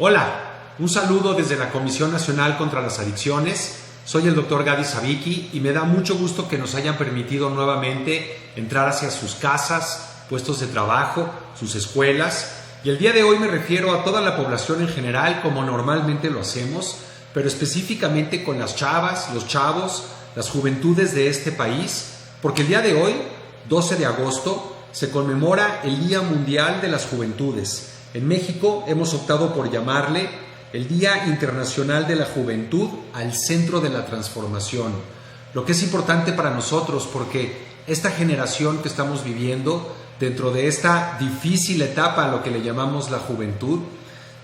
Hola, un saludo desde la Comisión Nacional contra las Adicciones. Soy el Dr. Gadi Savicki y me da mucho gusto que nos hayan permitido nuevamente entrar hacia sus casas, puestos de trabajo, sus escuelas. Y el día de hoy me refiero a toda la población en general, como normalmente lo hacemos, pero específicamente con las chavas, los chavos, las juventudes de este país, porque el día de hoy, 12 de agosto, se conmemora el Día Mundial de las Juventudes. En México hemos optado por llamarle el Día Internacional de la Juventud al centro de la transformación. Lo que es importante para nosotros, porque esta generación que estamos viviendo, dentro de esta difícil etapa a lo que le llamamos la juventud,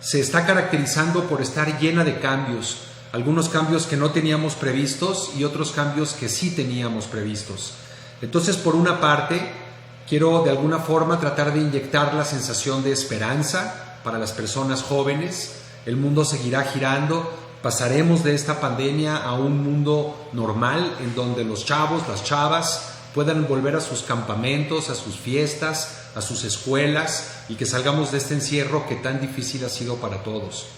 se está caracterizando por estar llena de cambios. Algunos cambios que no teníamos previstos y otros cambios que sí teníamos previstos. Entonces, por una parte, quiero de alguna forma tratar de inyectar la sensación de esperanza para las personas jóvenes. El mundo seguirá girando, pasaremos de esta pandemia a un mundo normal en donde los chavos, las chavas puedan volver a sus campamentos, a sus fiestas, a sus escuelas y que salgamos de este encierro que tan difícil ha sido para todos.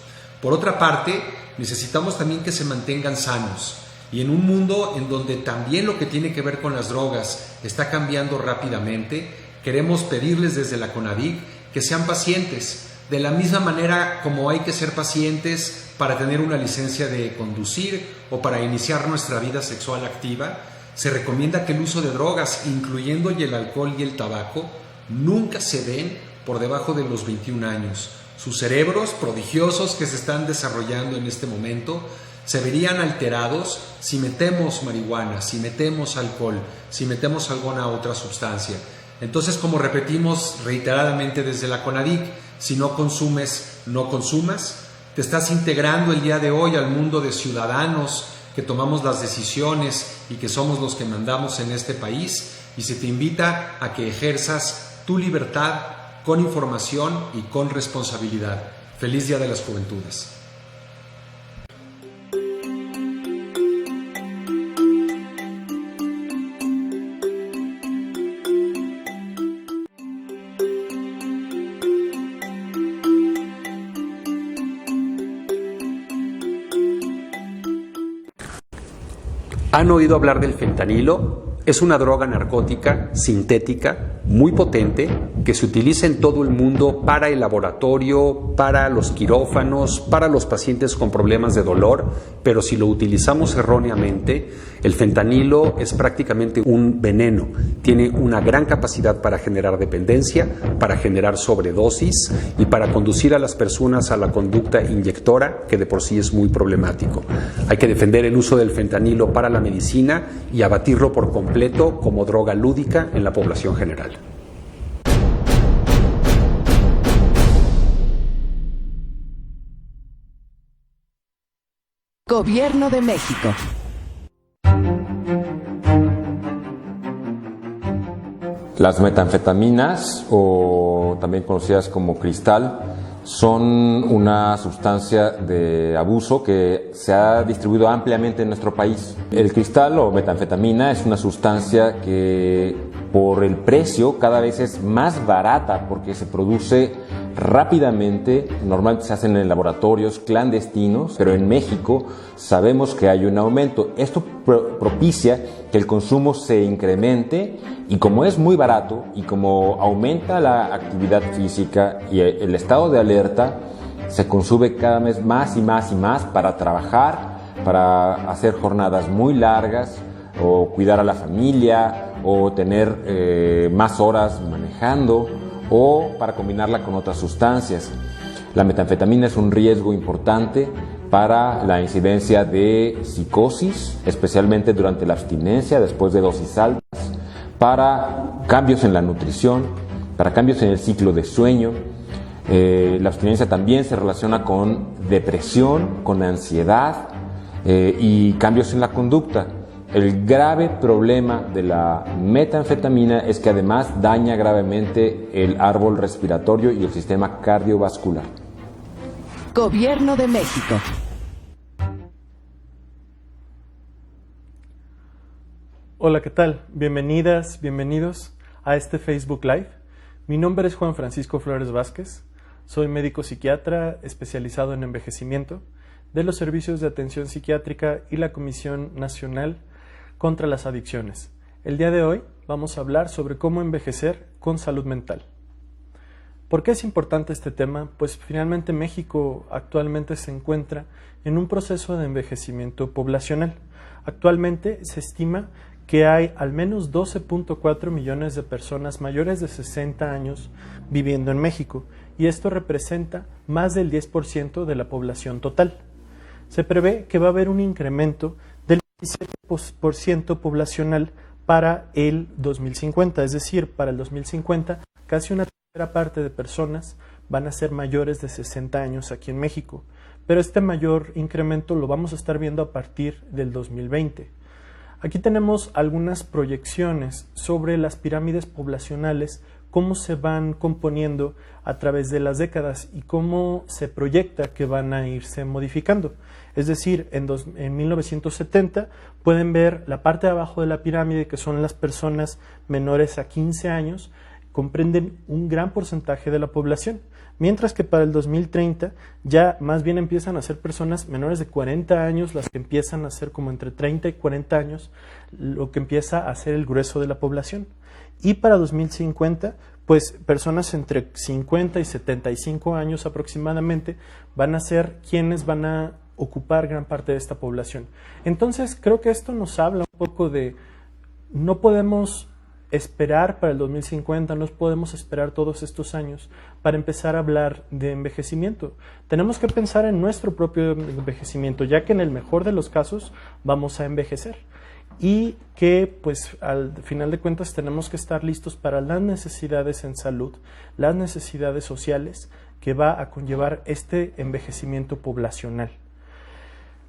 Por otra parte, necesitamos también que se mantengan sanos. Y en un mundo en donde también lo que tiene que ver con las drogas está cambiando rápidamente, queremos pedirles desde la CONADIC que sean pacientes, de la misma manera como hay que ser pacientes para tener una licencia de conducir o para iniciar nuestra vida sexual activa. Se recomienda que el uso de drogas, incluyendo el alcohol y el tabaco, nunca se den por debajo de los 21 años. Sus cerebros prodigiosos que se están desarrollando en este momento se verían alterados si metemos marihuana, si metemos alcohol, si metemos alguna otra sustancia. Entonces, como repetimos reiteradamente desde la CONADIC, si no consumes, no consumas. Te estás integrando el día de hoy al mundo de ciudadanos que tomamos las decisiones y que somos los que mandamos en este país, y se te invita a que ejerzas tu libertad con información y con responsabilidad. Feliz Día de las Juventudes. ¿Han oído hablar del fentanilo? Es una droga narcótica sintética muy potente que se utiliza en todo el mundo para el laboratorio, para los quirófanos, para los pacientes con problemas de dolor, pero si lo utilizamos erróneamente, el fentanilo es prácticamente un veneno. Tiene una gran capacidad para generar dependencia, para generar sobredosis y para conducir a las personas a la conducta inyectora, que de por sí es muy problemático. Hay que defender el uso del fentanilo para la medicina y abatirlo por completo como droga lúdica en la población general. Gobierno de México. Las metanfetaminas, o también conocidas como cristal, son una sustancia de abuso que se ha distribuido ampliamente en nuestro país. El cristal o metanfetamina es una sustancia que por el precio cada vez es más barata porque se produce rápidamente. Normalmente se hacen en laboratorios clandestinos, pero en México sabemos que hay un aumento. Esto propicia que el consumo se incremente, y como es muy barato y como aumenta la actividad física y el estado de alerta, se consume cada vez más y más y más para trabajar, para hacer jornadas muy largas, o cuidar a la familia, o tener más horas manejando, o para combinarla con otras sustancias. La metanfetamina es un riesgo importante para la incidencia de psicosis, especialmente durante la abstinencia, después de dosis altas, para cambios en la nutrición, para cambios en el ciclo de sueño. La abstinencia también se relaciona con depresión, con ansiedad y cambios en la conducta. El grave problema de la metanfetamina es que además daña gravemente el árbol respiratorio y el sistema cardiovascular. Gobierno de México. Hola, ¿qué tal? Bienvenidas, bienvenidos a este Facebook Live. Mi nombre es Juan Francisco Flores Vázquez. Soy médico psiquiatra especializado en envejecimiento de los servicios de atención psiquiátrica y la Comisión Nacional contra las Adicciones. El día de hoy vamos a hablar sobre cómo envejecer con salud mental. ¿Por qué es importante este tema? Pues finalmente México actualmente se encuentra en un proceso de envejecimiento poblacional. Actualmente se estima que hay al menos 12.4 millones de personas mayores de 60 años viviendo en México, y esto representa más del 10% de la población total. Se prevé que va a haber un incremento del 17% poblacional para el 2050, es decir, para el 2050 casi una tercera parte de personas van a ser mayores de 60 años aquí en México, pero este mayor incremento lo vamos a estar viendo a partir del 2020. Aquí tenemos algunas proyecciones sobre las pirámides poblacionales, cómo se van componiendo a través de las décadas y cómo se proyecta que van a irse modificando. Es decir, en 1970 pueden ver la parte de abajo de la pirámide, que son las personas menores a 15 años, comprenden un gran porcentaje de la población, mientras que para el 2030 ya más bien empiezan a ser personas menores de 40 años las que empiezan a ser como entre 30 y 40 años, lo que empieza a ser el grueso de la población. Y para 2050, pues personas entre 50 y 75 años aproximadamente van a ser quienes van a ocupar gran parte de esta población. Entonces creo que esto nos habla un poco de no podemos esperar para el 2050, no podemos esperar todos estos años para empezar a hablar de envejecimiento. Tenemos que pensar en nuestro propio envejecimiento, ya que en el mejor de los casos vamos a envejecer y que pues al final de cuentas tenemos que estar listos para las necesidades en salud, las necesidades sociales que va a conllevar este envejecimiento poblacional.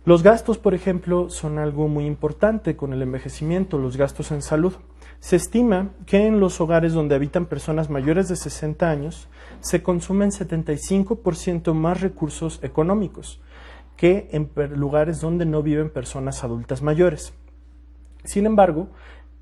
Los gastos, por ejemplo, son algo muy importante con el envejecimiento, los gastos en salud. Se estima que en los hogares donde habitan personas mayores de 60 años se consumen 75% más recursos económicos que en lugares donde no viven personas adultas mayores. Sin embargo,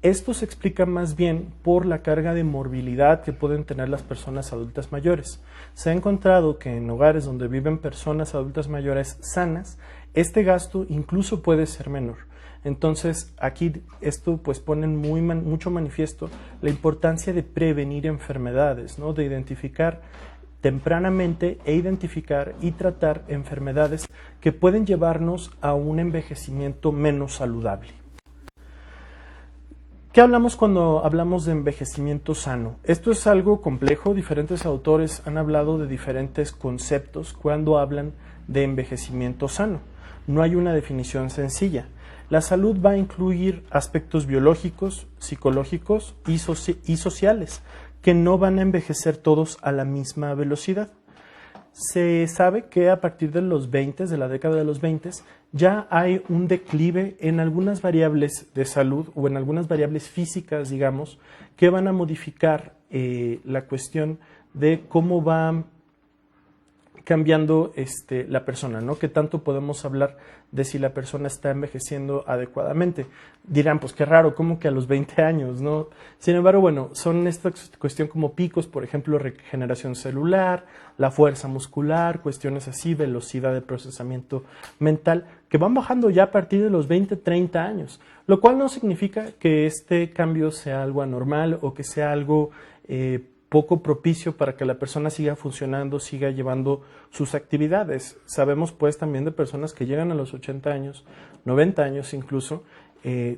esto se explica más bien por la carga de morbilidad que pueden tener las personas adultas mayores. Se ha encontrado que en hogares donde viven personas adultas mayores sanas, este gasto incluso puede ser menor. Entonces, aquí esto pues pone mucho manifiesto la importancia de prevenir enfermedades, ¿no? De identificar tempranamente identificar y tratar enfermedades que pueden llevarnos a un envejecimiento menos saludable. ¿Qué hablamos cuando hablamos de envejecimiento sano? Esto es algo complejo, diferentes autores han hablado de diferentes conceptos cuando hablan de envejecimiento sano. No hay una definición sencilla. La salud va a incluir aspectos biológicos, psicológicos y sociales, que no van a envejecer todos a la misma velocidad. Se sabe que a partir de los 20, de la década de los 20, ya hay un declive en algunas variables de salud o en algunas variables físicas, digamos, que van a modificar la cuestión de cómo va cambiando la persona, ¿no? ¿Qué tanto podemos hablar de si la persona está envejeciendo adecuadamente? Dirán, pues qué raro, ¿cómo que a los 20 años, no? Sin embargo, bueno, son esta cuestión como picos, por ejemplo, regeneración celular, la fuerza muscular, cuestiones así, velocidad de procesamiento mental, que van bajando ya a partir de los 20, 30 años, lo cual no significa que este cambio sea algo anormal o que sea algo poco propicio para que la persona siga funcionando, siga llevando sus actividades. Sabemos pues también de personas que llegan a los 80 años, 90 años incluso,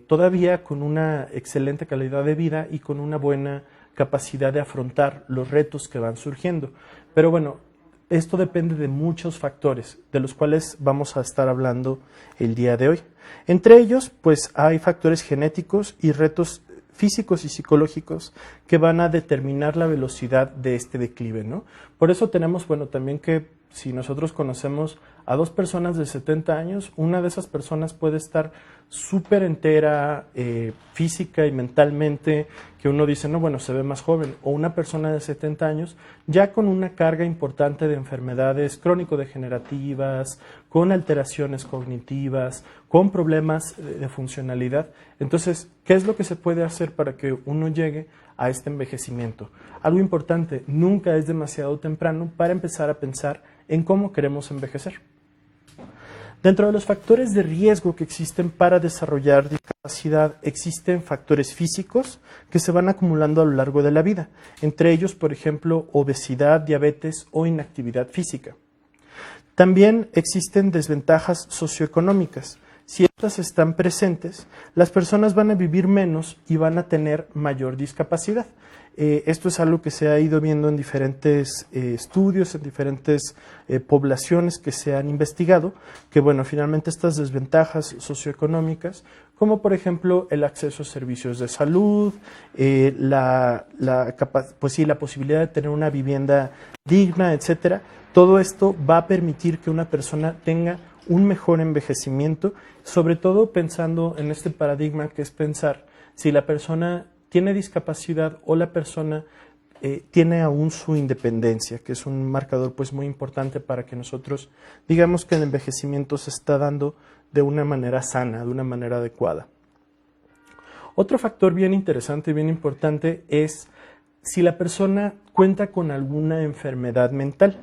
todavía con una excelente calidad de vida y con una buena capacidad de afrontar los retos que van surgiendo. Pero bueno, esto depende de muchos factores, de los cuales vamos a estar hablando el día de hoy. Entre ellos, pues hay factores genéticos y retos físicos y psicológicos que van a determinar la velocidad de este declive, ¿no? Por eso tenemos, bueno, también que si nosotros conocemos a dos personas de 70 años, una de esas personas puede estar súper entera física y mentalmente, que uno dice, no, bueno, se ve más joven, o una persona de 70 años ya con una carga importante de enfermedades crónico-degenerativas, con alteraciones cognitivas, con problemas de funcionalidad. Entonces, ¿qué es lo que se puede hacer para que uno llegue a este envejecimiento. Algo importante, nunca es demasiado temprano para empezar a pensar en cómo queremos envejecer. Dentro de los factores de riesgo que existen para desarrollar discapacidad, existen factores físicos que se van acumulando a lo largo de la vida, entre ellos, por ejemplo, obesidad, diabetes o inactividad física. También existen desventajas socioeconómicas. Si estas están presentes, las personas van a vivir menos y van a tener mayor discapacidad. Esto es algo que se ha ido viendo en diferentes estudios, en diferentes poblaciones que se han investigado, que bueno, finalmente estas desventajas socioeconómicas, como por ejemplo el acceso a servicios de salud, la posibilidad de tener una vivienda digna, etcétera, todo esto va a permitir que una persona tenga un mejor envejecimiento, sobre todo pensando en este paradigma que es pensar si la persona tiene discapacidad o la persona tiene aún su independencia, que es un marcador pues muy importante para que nosotros digamos que el envejecimiento se está dando de una manera sana, de una manera adecuada. Otro factor bien interesante y bien importante es si la persona cuenta con alguna enfermedad mental.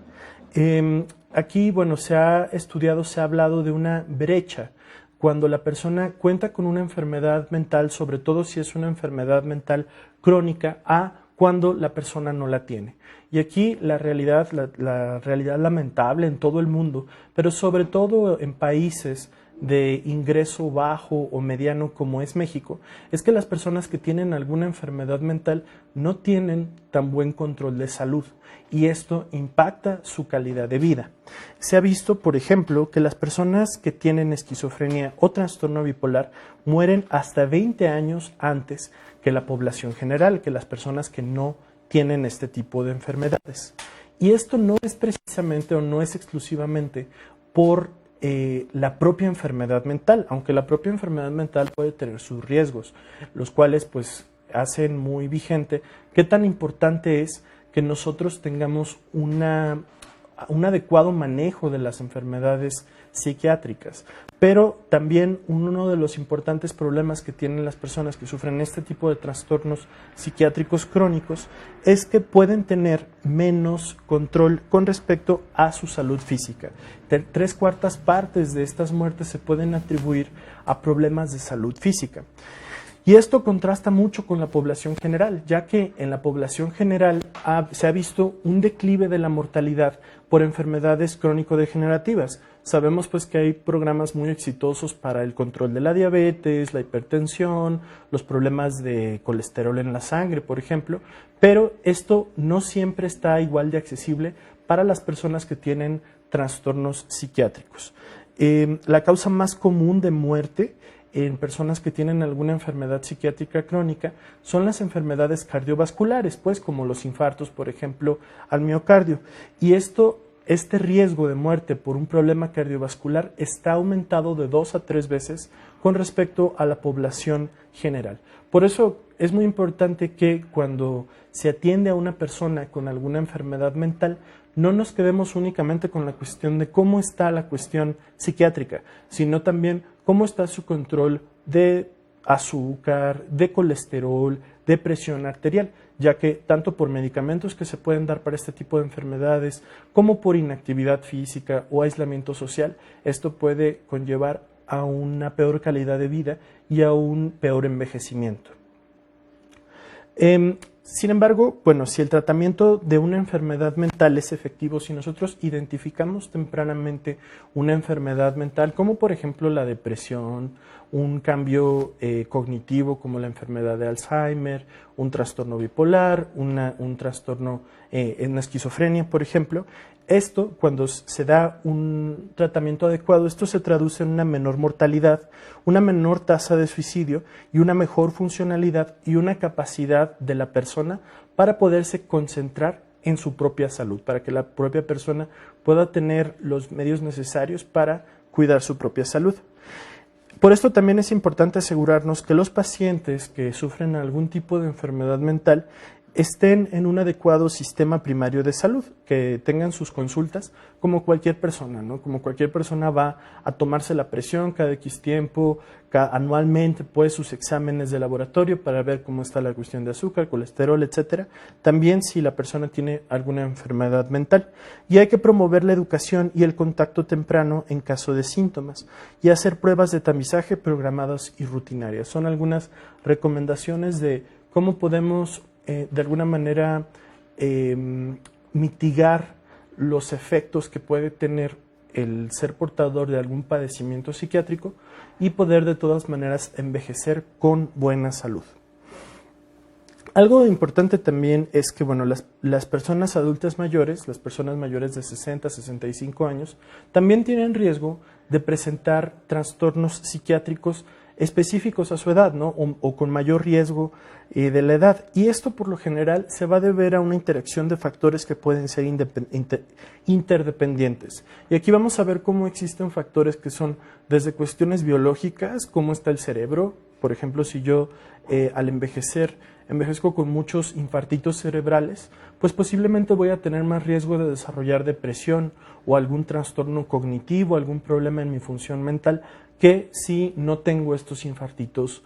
Aquí, bueno, se ha estudiado, se ha hablado de una brecha cuando la persona cuenta con una enfermedad mental, sobre todo si es una enfermedad mental crónica, a cuando la persona no la tiene. Y aquí la realidad lamentable en todo el mundo, pero sobre todo en países de ingreso bajo o mediano como es México, es que las personas que tienen alguna enfermedad mental no tienen tan buen control de salud y esto impacta su calidad de vida. Se ha visto, por ejemplo, que las personas que tienen esquizofrenia o trastorno bipolar mueren hasta 20 años antes que la población general, que las personas que no tienen este tipo de enfermedades. Y esto no es precisamente o no es exclusivamente por la propia enfermedad mental, aunque la propia enfermedad mental puede tener sus riesgos, los cuales pues hacen muy vigente qué tan importante es que nosotros tengamos un adecuado manejo de las enfermedades psiquiátricas. Pero también uno de los importantes problemas que tienen las personas que sufren este tipo de trastornos psiquiátricos crónicos es que pueden tener menos control con respecto a su salud física. 3/4 partes de estas muertes se pueden atribuir a problemas de salud física. Y esto contrasta mucho con la población general, ya que en la población general se ha visto un declive de la mortalidad por enfermedades crónico-degenerativas. Sabemos pues que hay programas muy exitosos para el control de la diabetes, la hipertensión, los problemas de colesterol en la sangre, por ejemplo, pero esto no siempre está igual de accesible para las personas que tienen trastornos psiquiátricos. La causa más común de muerte en personas que tienen alguna enfermedad psiquiátrica crónica son las enfermedades cardiovasculares, pues como los infartos, por ejemplo, al miocardio. Y este riesgo de muerte por un problema cardiovascular está aumentado de 2 a 3 veces con respecto a la población general. Por eso es muy importante que cuando se atiende a una persona con alguna enfermedad mental, no nos quedemos únicamente con la cuestión de cómo está la cuestión psiquiátrica, sino también cómo está su control de azúcar, de colesterol, de presión arterial, ya que tanto por medicamentos que se pueden dar para este tipo de enfermedades, como por inactividad física o aislamiento social, esto puede conllevar a una peor calidad de vida y a un peor envejecimiento. Sin embargo, bueno, si el tratamiento de una enfermedad mental es efectivo, si nosotros identificamos tempranamente una enfermedad mental, como por ejemplo la depresión, un cambio cognitivo como la enfermedad de Alzheimer, un trastorno bipolar, un trastorno en esquizofrenia, por ejemplo, esto, cuando se da un tratamiento adecuado, esto se traduce en una menor mortalidad, una menor tasa de suicidio y una mejor funcionalidad y una capacidad de la persona para poderse concentrar en su propia salud, para que la propia persona pueda tener los medios necesarios para cuidar su propia salud. Por esto también es importante asegurarnos que los pacientes que sufren algún tipo de enfermedad mental estén en un adecuado sistema primario de salud, que tengan sus consultas como cualquier persona, ¿no? Como cualquier persona va a tomarse la presión cada X tiempo, anualmente, pues sus exámenes de laboratorio para ver cómo está la cuestión de azúcar, colesterol, etcétera. También si la persona tiene alguna enfermedad mental. Y hay que promover la educación y el contacto temprano en caso de síntomas y hacer pruebas de tamizaje programadas y rutinarias. Son algunas recomendaciones de cómo podemos de alguna manera mitigar los efectos que puede tener el ser portador de algún padecimiento psiquiátrico y poder de todas maneras envejecer con buena salud. Algo importante también es que bueno, las personas adultas mayores, las personas mayores de 60, 65 años, también tienen riesgo de presentar trastornos psiquiátricos específicos a su edad, ¿no? o con mayor riesgo de la edad. Y esto por lo general se va a deber a una interacción de factores que pueden ser interdependientes. Y aquí vamos a ver cómo existen factores que son desde cuestiones biológicas, cómo está el cerebro. Por ejemplo, si yo al envejezco con muchos infartitos cerebrales, pues posiblemente voy a tener más riesgo de desarrollar depresión o algún trastorno cognitivo, algún problema en mi función mental, que si no tengo estos infartitos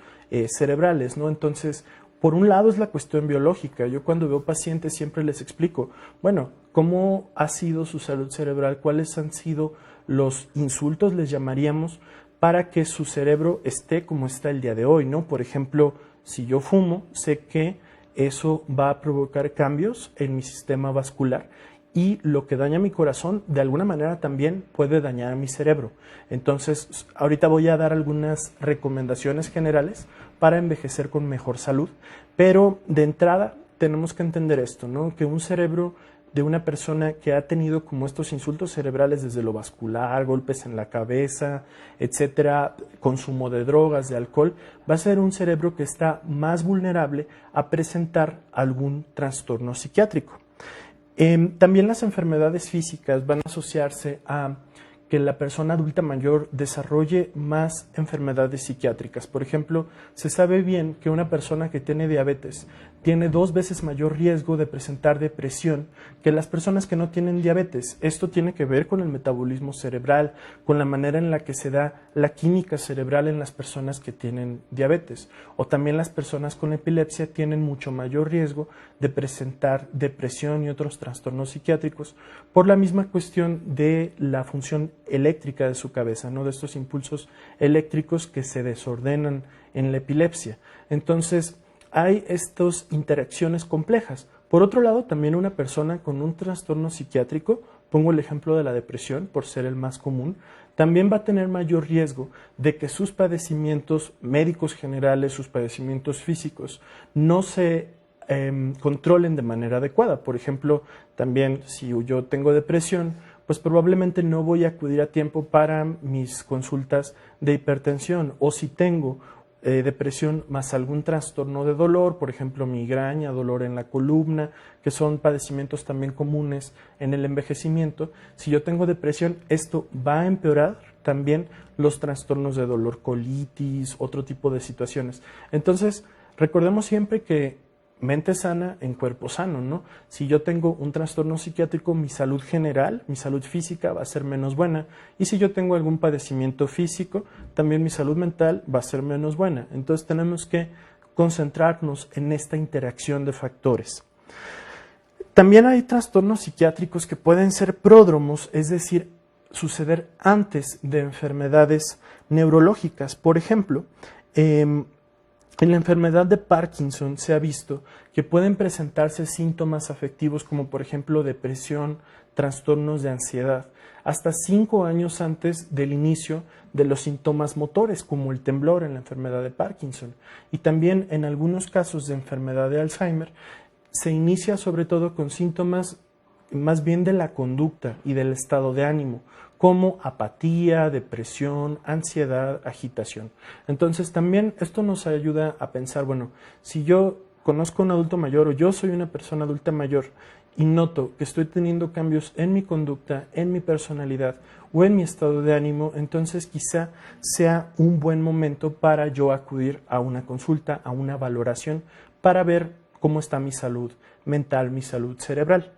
cerebrales, ¿no? Entonces, por un lado es la cuestión biológica. Yo cuando veo pacientes siempre les explico, bueno, ¿cómo ha sido su salud cerebral? ¿Cuáles han sido los insultos, les llamaríamos, para que su cerebro esté como está el día de hoy, ¿no? Por ejemplo, si yo fumo, sé que eso va a provocar cambios en mi sistema vascular y lo que daña mi corazón de alguna manera también puede dañar a mi cerebro. Entonces, ahorita voy a dar algunas recomendaciones generales para envejecer con mejor salud, pero de entrada tenemos que entender esto, ¿no? Que un cerebro de una persona que ha tenido como estos insultos cerebrales desde lo vascular, golpes en la cabeza, etcétera, consumo de drogas, de alcohol, va a ser un cerebro que está más vulnerable a presentar algún trastorno psiquiátrico. También las enfermedades físicas van a asociarse a que la persona adulta mayor desarrolle más enfermedades psiquiátricas. Por ejemplo, se sabe bien que una persona que tiene diabetes tiene 2 veces mayor riesgo de presentar depresión que las personas que no tienen diabetes. Esto tiene que ver con el metabolismo cerebral, con la manera en la que se da la química cerebral en las personas que tienen diabetes. O también las personas con epilepsia tienen mucho mayor riesgo de presentar depresión y otros trastornos psiquiátricos por la misma cuestión de la función eléctrica de su cabeza, ¿no? De estos impulsos eléctricos que se desordenan en la epilepsia. Entonces, hay estas interacciones complejas. Por otro lado, también una persona con un trastorno psiquiátrico, pongo el ejemplo de la depresión por ser el más común, también va a tener mayor riesgo de que sus padecimientos médicos generales, sus padecimientos físicos, no se controlen de manera adecuada. Por ejemplo, también si yo tengo depresión, pues probablemente no voy a acudir a tiempo para mis consultas de hipertensión, o si tengo depresión más algún trastorno de dolor, por ejemplo migraña, dolor en la columna, que son padecimientos también comunes en el envejecimiento. Si yo tengo depresión, esto va a empeorar también los trastornos de dolor, colitis, otro tipo de situaciones. Entonces, recordemos siempre que mente sana en cuerpo sano, ¿no? Si yo tengo un trastorno psiquiátrico, mi salud general, mi salud física va a ser menos buena. Y si yo tengo algún padecimiento físico, también mi salud mental va a ser menos buena. Entonces tenemos que concentrarnos en esta interacción de factores. También hay trastornos psiquiátricos que pueden ser pródromos, es decir, suceder antes de enfermedades neurológicas. Por ejemplo, en la enfermedad de Parkinson se ha visto que pueden presentarse síntomas afectivos como por ejemplo depresión, trastornos de ansiedad, hasta 5 años antes del inicio de los síntomas motores como el temblor en la enfermedad de Parkinson. Y también en algunos casos de enfermedad de Alzheimer se inicia sobre todo con síntomas más bien de la conducta y del estado de ánimo, como apatía, depresión, ansiedad, agitación. Entonces también esto nos ayuda a pensar, bueno, si yo conozco a un adulto mayor o yo soy una persona adulta mayor y noto que estoy teniendo cambios en mi conducta, en mi personalidad o en mi estado de ánimo, entonces quizá sea un buen momento para yo acudir a una consulta, a una valoración, para ver cómo está mi salud mental, mi salud cerebral.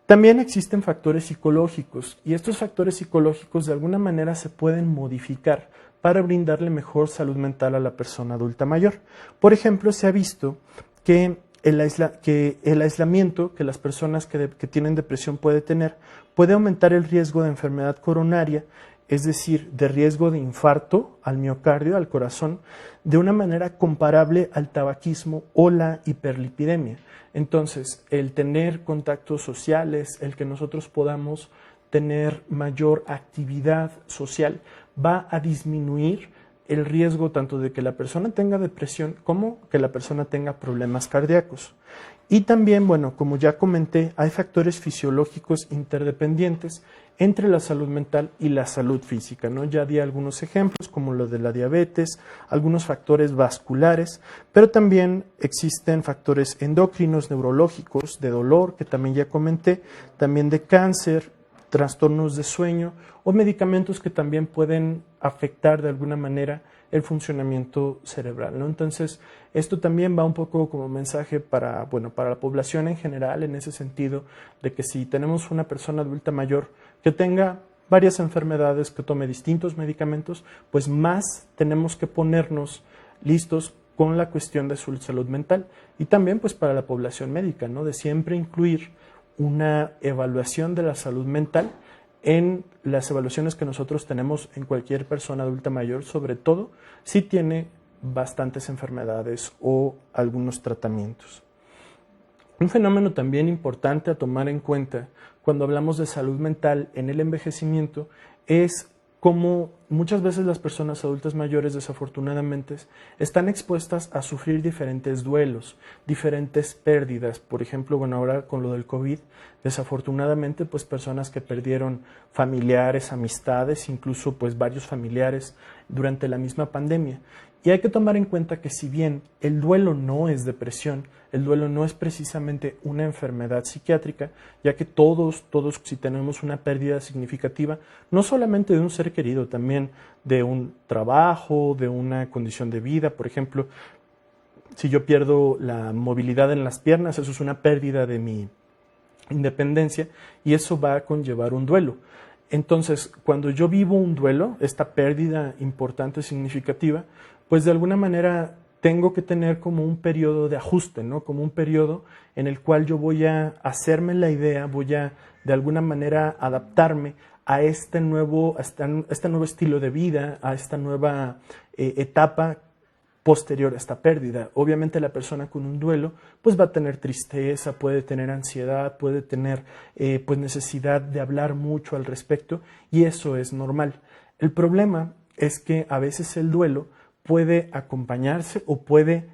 También existen factores psicológicos y estos factores psicológicos de alguna manera se pueden modificar para brindarle mejor salud mental a la persona adulta mayor. Por ejemplo, se ha visto que el aislamiento que las personas que tienen depresión puede aumentar el riesgo de enfermedad coronaria, es decir, de riesgo de infarto al miocardio, al corazón, de una manera comparable al tabaquismo o la hiperlipidemia. Entonces, el tener contactos sociales, el que nosotros podamos tener mayor actividad social, va a disminuir el riesgo tanto de que la persona tenga depresión como que la persona tenga problemas cardíacos. Y también, bueno, como ya comenté, hay factores fisiológicos interdependientes entre la salud mental y la salud física, ¿no? Ya di algunos ejemplos como lo de la diabetes, algunos factores vasculares, pero también existen factores endocrinos, neurológicos, de dolor, que también ya comenté, también de cáncer, trastornos de sueño o medicamentos que también pueden afectar de alguna manera el funcionamiento cerebral, ¿no? Entonces, esto también va un poco como mensaje para la población en general, en ese sentido de que si tenemos una persona adulta mayor que tenga varias enfermedades, que tome distintos medicamentos, pues más tenemos que ponernos listos con la cuestión de su salud mental y también pues para la población médica, ¿no? De siempre incluir una evaluación de la salud mental en las evaluaciones que nosotros tenemos en cualquier persona adulta mayor, sobre todo si tiene bastantes enfermedades o algunos tratamientos. Un fenómeno también importante a tomar en cuenta cuando hablamos de salud mental en el envejecimiento es cómo muchas veces las personas adultas mayores desafortunadamente están expuestas a sufrir diferentes duelos, diferentes pérdidas. Por ejemplo, bueno, ahora con lo del COVID, desafortunadamente pues personas que perdieron familiares, amistades, incluso pues varios familiares durante la misma pandemia. Y hay que tomar en cuenta que si bien el duelo no es depresión, el duelo no es precisamente una enfermedad psiquiátrica, ya que todos si tenemos una pérdida significativa, no solamente de un ser querido, también de un trabajo, de una condición de vida, por ejemplo, si yo pierdo la movilidad en las piernas, eso es una pérdida de mi independencia y eso va a conllevar un duelo. Entonces, cuando yo vivo un duelo, esta pérdida importante, significativa, pues de alguna manera tengo que tener como un periodo de ajuste, ¿no? Como un periodo en el cual yo voy a hacerme la idea, voy a de alguna manera adaptarme a este nuevo estilo de vida, a esta nueva etapa posterior a esta pérdida. Obviamente la persona con un duelo pues va a tener tristeza, puede tener ansiedad, puede tener pues necesidad de hablar mucho al respecto y eso es normal. El problema es que a veces el duelo puede acompañarse o puede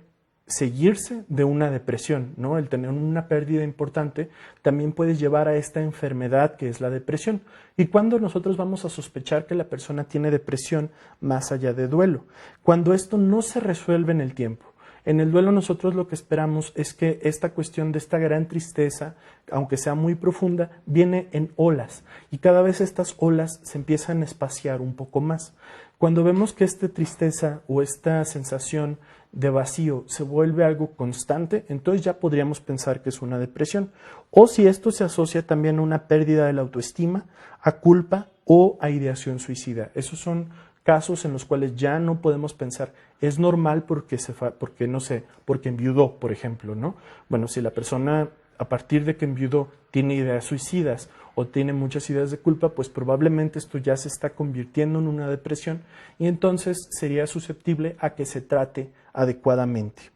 seguirse de una depresión, ¿no? El tener una pérdida importante también puede llevar a esta enfermedad que es la depresión. ¿Y cuándo nosotros vamos a sospechar que la persona tiene depresión más allá de duelo? Cuando esto no se resuelve en el tiempo. En el duelo nosotros lo que esperamos es que esta cuestión de esta gran tristeza, aunque sea muy profunda, viene en olas y cada vez estas olas se empiezan a espaciar un poco más. Cuando vemos que esta tristeza o esta sensación de vacío se vuelve algo constante, entonces ya podríamos pensar que es una depresión. O si esto se asocia también a una pérdida de la autoestima, a culpa o a ideación suicida. Esos son casos en los cuales ya no podemos pensar, es normal porque enviudó, por ejemplo, ¿no? Bueno, si la persona a partir de que enviudó tiene ideas suicidas o tiene muchas ideas de culpa, pues probablemente esto ya se está convirtiendo en una depresión y entonces sería susceptible a que se trate adecuadamente.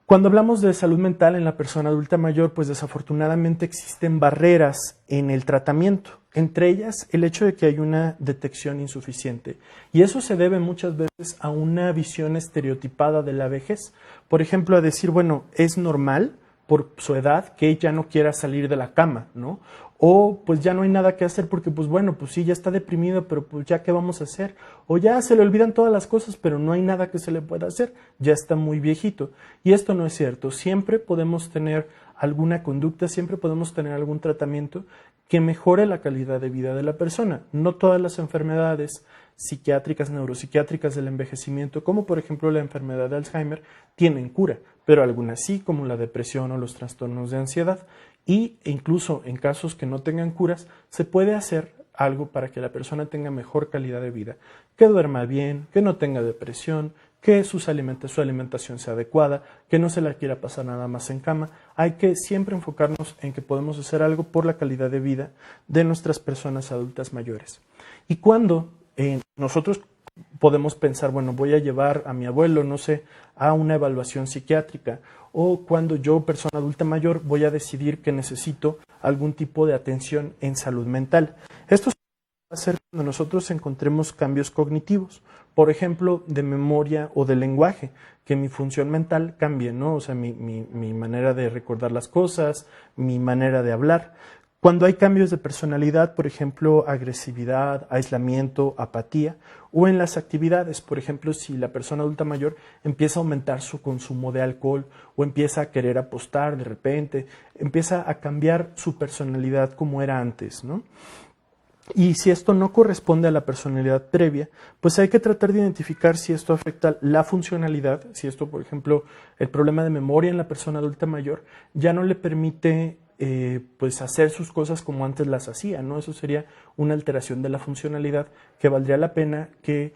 Cuando hablamos de salud mental en la persona adulta mayor, pues desafortunadamente existen barreras en el tratamiento, entre ellas el hecho de que hay una detección insuficiente y eso se debe muchas veces a una visión estereotipada de la vejez. Por ejemplo, a decir, bueno, es normal por su edad que ya no quiera salir de la cama, ¿no? O pues ya no hay nada que hacer porque pues bueno, pues sí, ya está deprimido, pero pues ya qué vamos a hacer. O ya se le olvidan todas las cosas, pero no hay nada que se le pueda hacer, ya está muy viejito. Y esto no es cierto, siempre podemos tener alguna conducta, siempre podemos tener algún tratamiento que mejore la calidad de vida de la persona. No todas las enfermedades psiquiátricas, neuropsiquiátricas del envejecimiento, como por ejemplo la enfermedad de Alzheimer, tienen cura, pero algunas sí, como la depresión o los trastornos de ansiedad. Y incluso en casos que no tengan curas, se puede hacer algo para que la persona tenga mejor calidad de vida, que duerma bien, que no tenga depresión, que su alimentación sea adecuada, que no se la quiera pasar nada más en cama. Hay que siempre enfocarnos en que podemos hacer algo por la calidad de vida de nuestras personas adultas mayores. Y cuando nosotros podemos pensar, bueno, voy a llevar a mi abuelo, no sé, a una evaluación psiquiátrica, o cuando yo, persona adulta mayor, voy a decidir que necesito algún tipo de atención en salud mental. Esto va a ser cuando nosotros encontremos cambios cognitivos, por ejemplo, de memoria o de lenguaje, que mi función mental cambie, ¿no? O sea, mi manera de recordar las cosas, mi manera de hablar. Cuando hay cambios de personalidad, por ejemplo, agresividad, aislamiento, apatía, o en las actividades, por ejemplo, si la persona adulta mayor empieza a aumentar su consumo de alcohol o empieza a querer apostar de repente, empieza a cambiar su personalidad como era antes, ¿no? Y si esto no corresponde a la personalidad previa, pues hay que tratar de identificar si esto afecta la funcionalidad, si esto, por ejemplo, el problema de memoria en la persona adulta mayor ya no le permite pues hacer sus cosas como antes las hacía, ¿no? Eso sería una alteración de la funcionalidad que valdría la pena que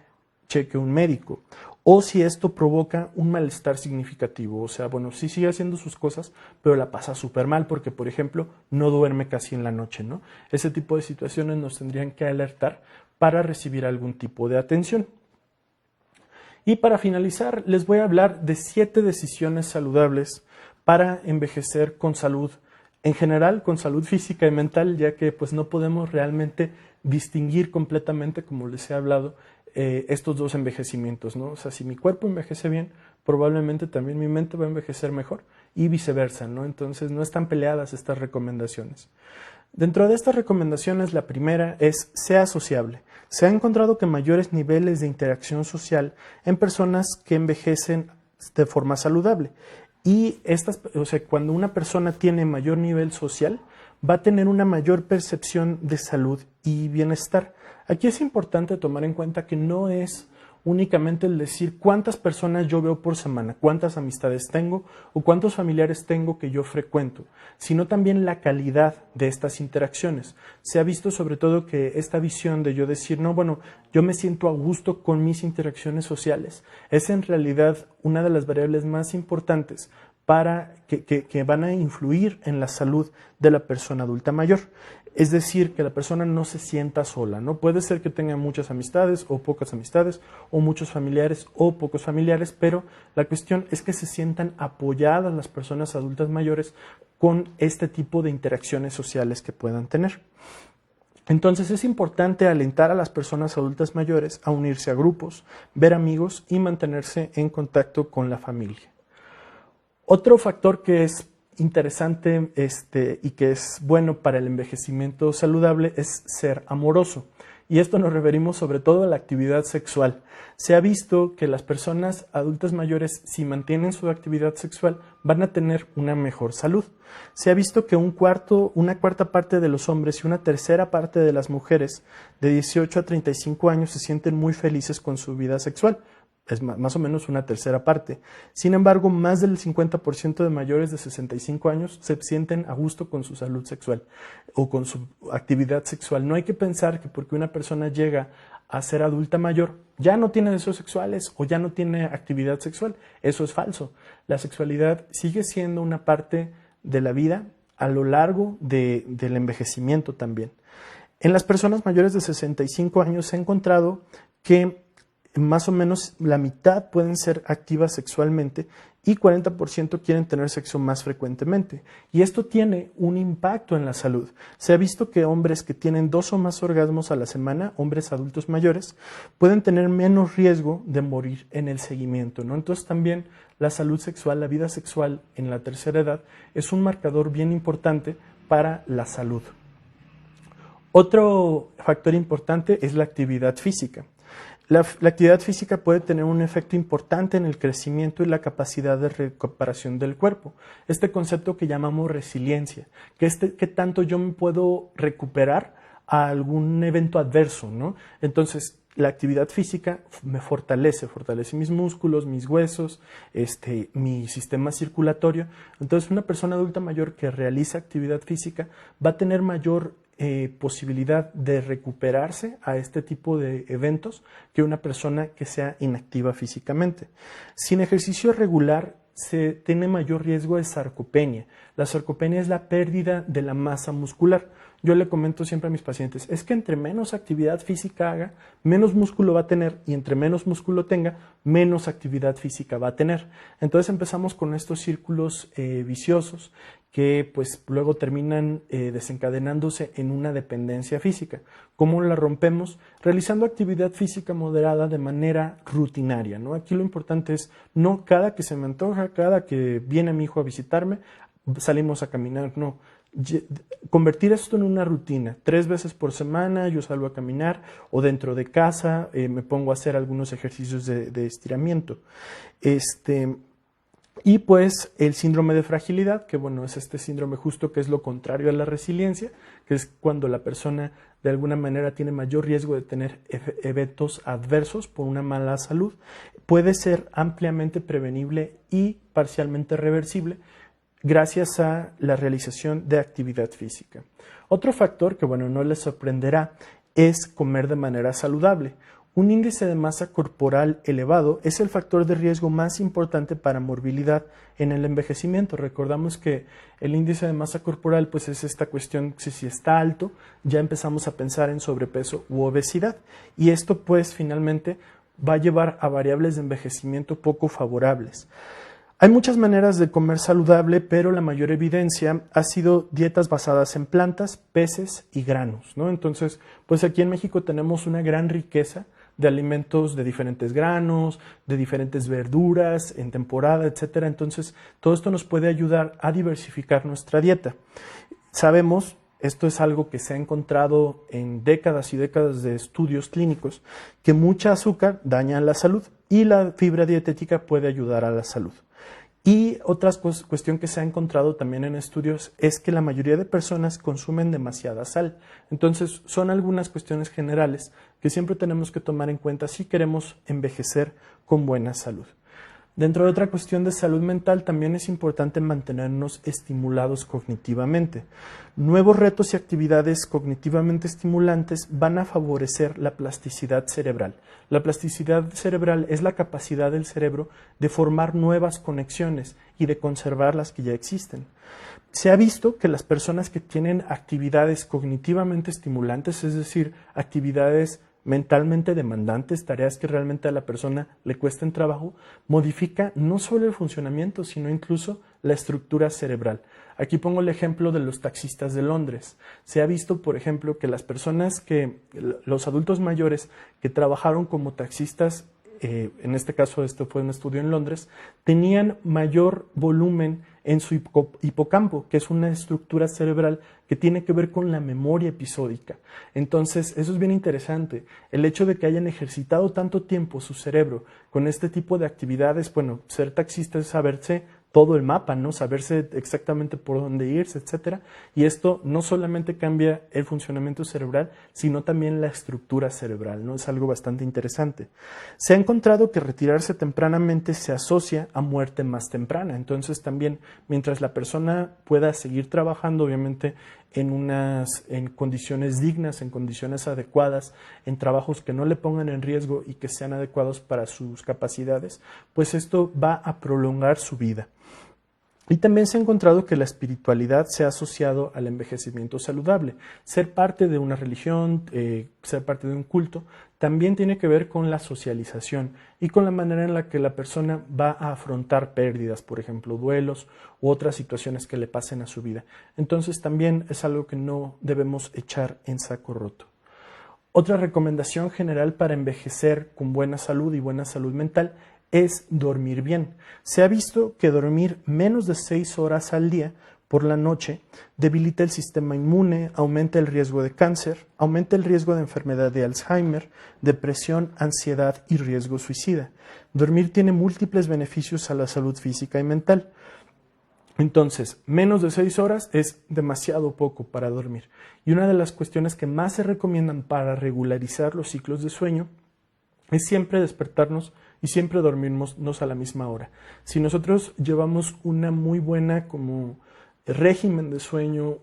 cheque un médico. O si esto provoca un malestar significativo, o sea, bueno, sí sigue haciendo sus cosas, pero la pasa súper mal porque, por ejemplo, no duerme casi en la noche, ¿no? Ese tipo de situaciones nos tendrían que alertar para recibir algún tipo de atención. Y para finalizar, les voy a hablar de 7 decisiones saludables para envejecer con salud, en general con salud física y mental, ya que pues no podemos realmente distinguir completamente, como les he hablado, estos dos envejecimientos, ¿no? O sea, si mi cuerpo envejece bien, probablemente también mi mente va a envejecer mejor y viceversa, ¿no? Entonces no están peleadas estas recomendaciones. Dentro de estas recomendaciones, la primera es sea sociable. Se ha encontrado que mayores niveles de interacción social en personas que envejecen de forma saludable. Y cuando una persona tiene mayor nivel social, va a tener una mayor percepción de salud y bienestar. Aquí es importante tomar en cuenta que no es únicamente el decir cuántas personas yo veo por semana, cuántas amistades tengo o cuántos familiares tengo que yo frecuento, sino también la calidad de estas interacciones. Se ha visto sobre todo que esta visión de yo decir, no, bueno, yo me siento a gusto con mis interacciones sociales, es en realidad una de las variables más importantes para que van a influir en la salud de la persona adulta mayor. Es decir, que la persona no se sienta sola, ¿no? Puede ser que tenga muchas amistades o pocas amistades, o muchos familiares o pocos familiares, pero la cuestión es que se sientan apoyadas las personas adultas mayores con este tipo de interacciones sociales que puedan tener. Entonces es importante alentar a las personas adultas mayores a unirse a grupos, ver amigos y mantenerse en contacto con la familia. Otro factor que es interesante y que es bueno para el envejecimiento saludable es ser amoroso. Y esto nos referimos sobre todo a la actividad sexual. Se ha visto que las personas adultas mayores, si mantienen su actividad sexual, van a tener una mejor salud. Se ha visto que una cuarta parte de los hombres y una tercera parte de las mujeres de 18 a 35 años se sienten muy felices con su vida sexual. Es más o menos una tercera parte. Sin embargo, más del 50% de mayores de 65 años se sienten a gusto con su salud sexual o con su actividad sexual. No hay que pensar que porque una persona llega a ser adulta mayor, ya no tiene deseos sexuales o ya no tiene actividad sexual. Eso es falso. La sexualidad sigue siendo una parte de la vida a lo largo del envejecimiento también. En las personas mayores de 65 años se ha encontrado que más o menos la mitad pueden ser activas sexualmente y 40% quieren tener sexo más frecuentemente. Y esto tiene un impacto en la salud. Se ha visto que hombres que tienen 2 o más orgasmos a la semana, hombres adultos mayores, pueden tener menos riesgo de morir en el seguimiento, ¿no? Entonces también la salud sexual, la vida sexual en la tercera edad es un marcador bien importante para la salud. Otro factor importante es la actividad física. La actividad física puede tener un efecto importante en el crecimiento y la capacidad de recuperación del cuerpo. Este concepto que llamamos resiliencia, que tanto yo me puedo recuperar a algún evento adverso, ¿no? Entonces, la actividad física me fortalece mis músculos, mis huesos, mi sistema circulatorio. Entonces, una persona adulta mayor que realiza actividad física va a tener mayor posibilidad de recuperarse a este tipo de eventos que una persona que sea inactiva físicamente. Sin ejercicio regular se tiene mayor riesgo de sarcopenia. La sarcopenia es la pérdida de la masa muscular. Yo le comento siempre a mis pacientes, es que entre menos actividad física haga, menos músculo va a tener, y entre menos músculo tenga, menos actividad física va a tener. Entonces empezamos con estos círculos viciosos que pues luego terminan desencadenándose en una dependencia física. ¿Cómo la rompemos? Realizando actividad física moderada de manera rutinaria, ¿no? Aquí lo importante es no cada que se me antoja, cada que viene mi hijo a visitarme, salimos a caminar, no. Convertir esto en una rutina. 3 veces por semana yo salgo a caminar, o dentro de casa me pongo a hacer algunos ejercicios de estiramiento. Y pues el síndrome de fragilidad, que bueno, es este síndrome justo que es lo contrario a la resiliencia, que es cuando la persona de alguna manera tiene mayor riesgo de tener eventos adversos por una mala salud. Puede ser ampliamente prevenible y parcialmente reversible gracias a la realización de actividad física. Otro factor que, bueno, no les sorprenderá es comer de manera saludable. Un índice de masa corporal elevado es el factor de riesgo más importante para morbilidad en el envejecimiento. Recordamos que el índice de masa corporal pues es esta cuestión que si está alto ya empezamos a pensar en sobrepeso u obesidad, y esto pues finalmente va a llevar a variables de envejecimiento poco favorables. Hay muchas maneras de comer saludable, pero la mayor evidencia ha sido dietas basadas en plantas, peces y granos, ¿no? Entonces, pues aquí en México tenemos una gran riqueza de alimentos de diferentes granos, de diferentes verduras en temporada, etcétera. Entonces, todo esto nos puede ayudar a diversificar nuestra dieta. Sabemos, esto es algo que se ha encontrado en décadas y décadas de estudios clínicos, que mucha azúcar daña la salud y la fibra dietética puede ayudar a la salud. Y otra cuestión que se ha encontrado también en estudios es que la mayoría de personas consumen demasiada sal. Entonces, son algunas cuestiones generales que siempre tenemos que tomar en cuenta si queremos envejecer con buena salud. Dentro de otra cuestión de salud mental, también es importante mantenernos estimulados cognitivamente. Nuevos retos y actividades cognitivamente estimulantes van a favorecer la plasticidad cerebral. La plasticidad cerebral es la capacidad del cerebro de formar nuevas conexiones y de conservar las que ya existen. Se ha visto que las personas que tienen actividades cognitivamente estimulantes, es decir, actividades mentalmente demandantes, tareas que realmente a la persona le cuesten trabajo, modifica no solo el funcionamiento, sino incluso la estructura cerebral. Aquí pongo el ejemplo de los taxistas de Londres. Se ha visto, por ejemplo, que los adultos mayores que trabajaron como taxistas, en este caso esto fue un estudio en Londres, tenían mayor volumen en su hipocampo, que es una estructura cerebral que tiene que ver con la memoria episódica. Entonces, eso es bien interesante. El hecho de que hayan ejercitado tanto tiempo su cerebro con este tipo de actividades, bueno, ser taxista es saberse todo el mapa, ¿no? Saberse exactamente por dónde irse, etcétera. Y esto no solamente cambia el funcionamiento cerebral, sino también la estructura cerebral, ¿no? Es algo bastante interesante. Se ha encontrado que retirarse tempranamente se asocia a muerte más temprana. Entonces, también, mientras la persona pueda seguir trabajando, obviamente, en condiciones dignas, en condiciones adecuadas, en trabajos que no le pongan en riesgo y que sean adecuados para sus capacidades, pues esto va a prolongar su vida. Y también se ha encontrado que la espiritualidad se ha asociado al envejecimiento saludable. Ser parte de una religión, ser parte de un culto, también tiene que ver con la socialización y con la manera en la que la persona va a afrontar pérdidas, por ejemplo, duelos u otras situaciones que le pasen a su vida. Entonces también es algo que no debemos echar en saco roto. Otra recomendación general para envejecer con buena salud y buena salud mental es dormir bien. Se ha visto que dormir menos de 6 horas al día por la noche debilita el sistema inmune, aumenta el riesgo de cáncer, aumenta el riesgo de enfermedad de Alzheimer, depresión, ansiedad y riesgo suicida. Dormir tiene múltiples beneficios a la salud física y mental. Entonces, menos de 6 horas es demasiado poco para dormir. Y una de las cuestiones que más se recomiendan para regularizar los ciclos de sueño es siempre despertarnos y siempre dormirnos a la misma hora. Si nosotros llevamos una muy buena régimen de sueño,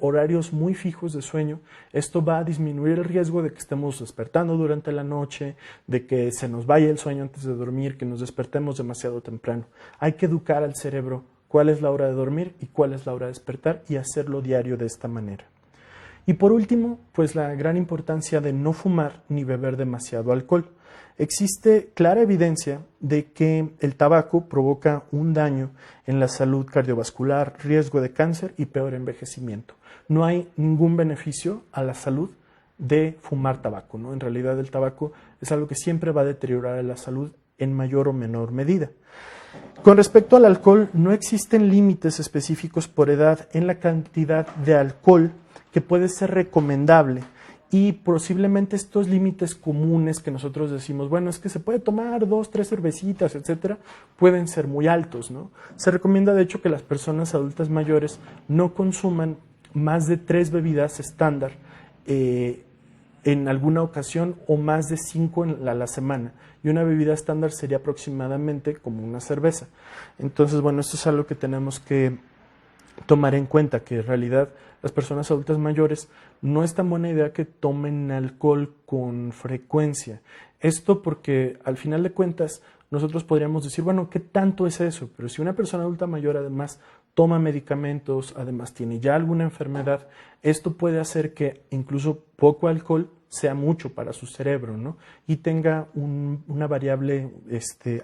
horarios muy fijos de sueño, esto va a disminuir el riesgo de que estemos despertando durante la noche, de que se nos vaya el sueño antes de dormir, que nos despertemos demasiado temprano. Hay que educar al cerebro cuál es la hora de dormir y cuál es la hora de despertar y hacerlo diario de esta manera. Y por último, pues la gran importancia de no fumar ni beber demasiado alcohol. Existe clara evidencia de que el tabaco provoca un daño en la salud cardiovascular, riesgo de cáncer y peor envejecimiento. No hay ningún beneficio a la salud de fumar tabaco, ¿no? En realidad el tabaco es algo que siempre va a deteriorar la salud en mayor o menor medida. Con respecto al alcohol, no existen límites específicos por edad en la cantidad de alcohol que puede ser recomendable y posiblemente estos límites comunes que nosotros decimos, bueno, es que se puede tomar 2, 3 cervecitas, etcétera, pueden ser muy altos, ¿no? Se recomienda de hecho que las personas adultas mayores no consuman más de 3 bebidas estándar en alguna ocasión o más de 5 a la semana. Y una bebida estándar sería aproximadamente como una cerveza. Entonces, bueno, esto es algo que tenemos que tomar en cuenta, que en realidad las personas adultas mayores no es tan buena idea que tomen alcohol con frecuencia. Esto porque al final de cuentas nosotros podríamos decir, bueno, ¿qué tanto es eso? Pero si una persona adulta mayor además toma medicamentos, además tiene ya alguna enfermedad, esto puede hacer que incluso poco alcohol sea mucho para su cerebro, ¿no? Y tenga una variable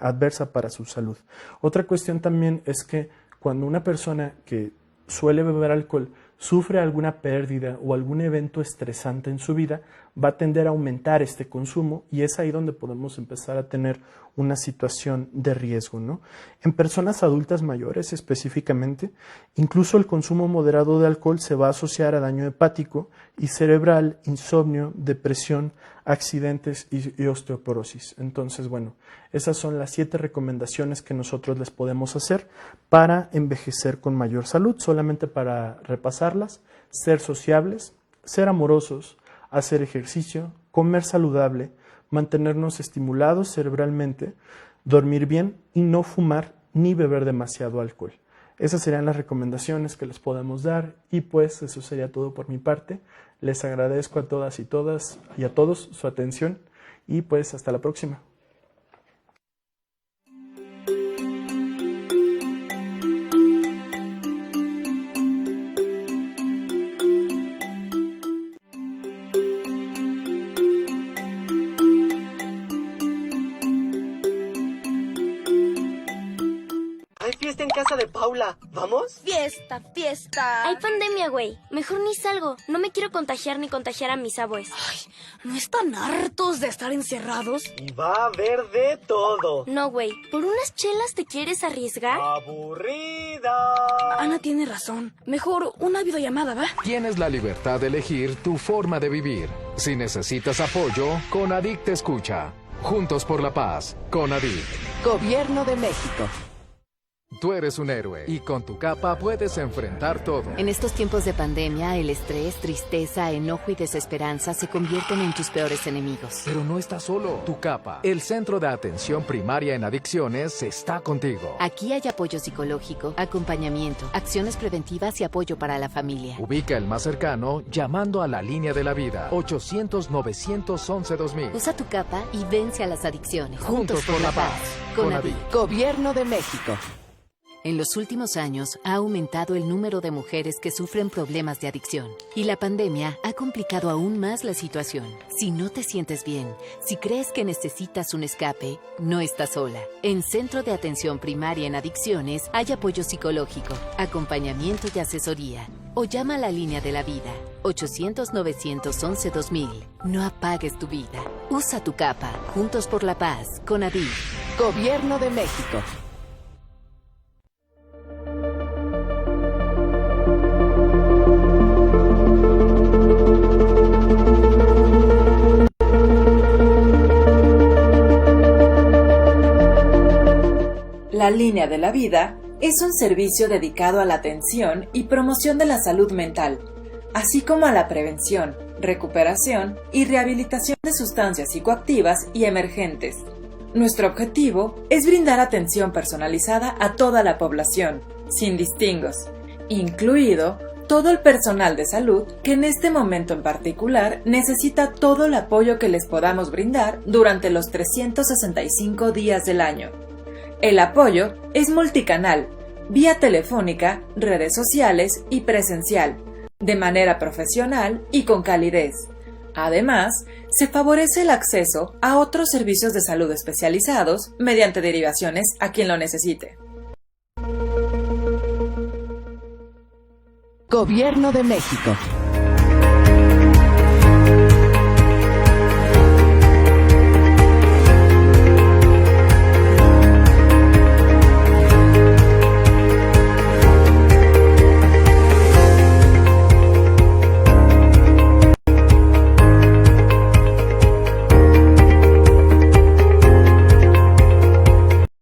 adversa para su salud. Otra cuestión también es que cuando una persona que suele beber alcohol sufre alguna pérdida o algún evento estresante en su vida, va a tender a aumentar este consumo y es ahí donde podemos empezar a tener una situación de riesgo, ¿no? En personas adultas mayores específicamente, incluso el consumo moderado de alcohol se va a asociar a daño hepático y cerebral, insomnio, depresión, accidentes y osteoporosis. Entonces, bueno, esas son las 7 recomendaciones que nosotros les podemos hacer para envejecer con mayor salud, solamente para repasarlas: ser sociables, ser amorosos, hacer ejercicio, comer saludable, mantenernos estimulados cerebralmente, dormir bien y no fumar ni beber demasiado alcohol. Esas serían las recomendaciones que les podemos dar y pues eso sería todo por mi parte. Les agradezco a todas y a todos su atención y pues hasta la próxima. Fiesta en casa de Paula. ¿Vamos? Fiesta. Hay pandemia, güey. Mejor ni salgo. No me quiero contagiar ni contagiar a mis abuelos. Ay, ¿no están hartos de estar encerrados? Y va a haber de todo. No, güey. ¿Por unas chelas te quieres arriesgar? ¡Aburrida! Ana tiene razón. Mejor una videollamada, ¿va? Tienes la libertad de elegir tu forma de vivir. Si necesitas apoyo, Conadic te escucha. Juntos por la paz. Conadic. Gobierno de México. Tú eres un héroe y con tu capa puedes enfrentar todo. En estos tiempos de pandemia, el estrés, tristeza, enojo y desesperanza se convierten en tus peores enemigos. Pero no estás solo. Tu capa, el Centro de Atención Primaria en Adicciones, está contigo. Aquí hay apoyo psicológico, acompañamiento, acciones preventivas y apoyo para la familia. Ubica el más cercano llamando a la línea de la vida, 800-911-2000. Usa tu capa y vence a las adicciones. Juntos por la paz. Conadic. Gobierno de México. En los últimos años ha aumentado el número de mujeres que sufren problemas de adicción y la pandemia ha complicado aún más la situación. Si no te sientes bien, si crees que necesitas un escape, no estás sola. En Centro de Atención Primaria en Adicciones hay apoyo psicológico, acompañamiento y asesoría. O llama a la línea de la vida, 800-911-2000. No apagues tu vida. Usa tu capa. Juntos por la paz. Conadic. Gobierno de México. La Línea de la Vida es un servicio dedicado a la atención y promoción de la salud mental, así como a la prevención, recuperación y rehabilitación de sustancias psicoactivas y emergentes. Nuestro objetivo es brindar atención personalizada a toda la población, sin distingos, incluido todo el personal de salud que en este momento en particular necesita todo el apoyo que les podamos brindar durante los 365 días del año. El apoyo es multicanal, vía telefónica, redes sociales y presencial, de manera profesional y con calidez. Además, se favorece el acceso a otros servicios de salud especializados mediante derivaciones a quien lo necesite. Gobierno de México.